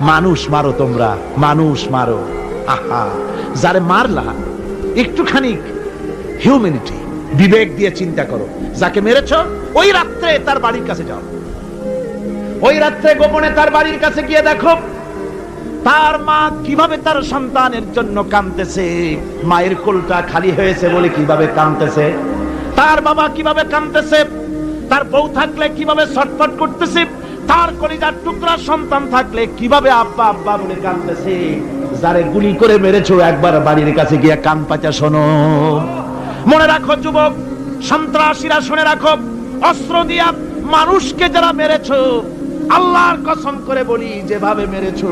মানুষ মারো, তোমরা মানুষ মারো। আহা, যারে মারলা একটুখানি হিউম্যানিটি, বিবেক দিয়ে চিন্তা করো। যাকে মেরেছ ওই রাত্রে তার বাড়ির কাছে যাও, ওই রাত্রে গোপনে তার বাড়ির কাছে গিয়ে দেখো তার মা কিভাবে তার সন্তানের জন্য কাঁদতেছে, মায়ের কোলটা খালি হয়েছে বলে কিভাবে কাঁদতেছে, তার বাবা কিভাবে কাঁদতেছে, তার বউ থাকলে কিভাবে ছটফট করতেছে, তার কলিজার টুকরা সন্তান থাকলে কিভাবে আব্বা আব্বা বলে কাঁদতেছে। যারে গুলি করে মেরেছো একবার বাড়ির কাছে গিয়ে কান পাচা শোনো। মনে রাখো যুবক, সন্ত্রাসীরা শুনে রাখো, অস্ত্র দিয়া মানুষকে যারা মেরেছো, আল্লাহর কসম করে বলি যেভাবে মেরেছো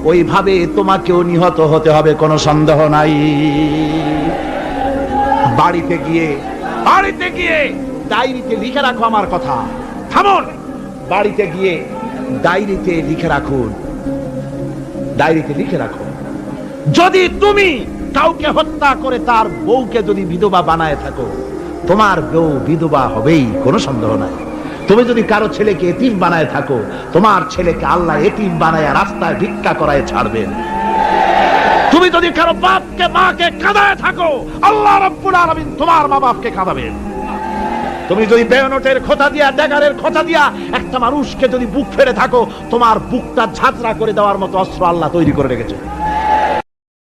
ওইভাবে তোমাকেও নিহত হতে হবে, কোনো সন্দেহ নাই। বাড়িতে গিয়ে ডায়েরিতে লিখে রাখো আমার কথা। থামুন, বাড়িতে গিয়ে ডায়েরিতে লিখে রাখুন, ডায়েরিতে লিখে রাখো, যদি তুমি কাউকে হত্যা করে তার বউকে যদি বিধবা বানায় থাকো, তোমার বউ বিধবা হবেই, কোনো সন্দেহ নাই। তুমি যদি কারো ছেলেকে এতিম বানায় থাকো, তোমার ছেলেকে আল্লাহ এতিম বানায় রাস্তায় ভিক্ষা করায় ছাড়বেন। তুমি যদি কারো বাপকে মাকে কাঁদায় থাকো, আল্লাহ রাব্বুল আলামিন তোমার মা বাপকে কাঁদাবেন। তুমি যদি বেয়নটের খোঁচা দিয়া, ড্যাগারের খোঁচা দিয়া একটা মানুষকে যদি বুক ফেড়ে থাকো, তোমার বুকটা ঝাঁঝরা করে দেওয়ার মতো অস্ত্র আল্লাহ তৈরি করে রেখেছে।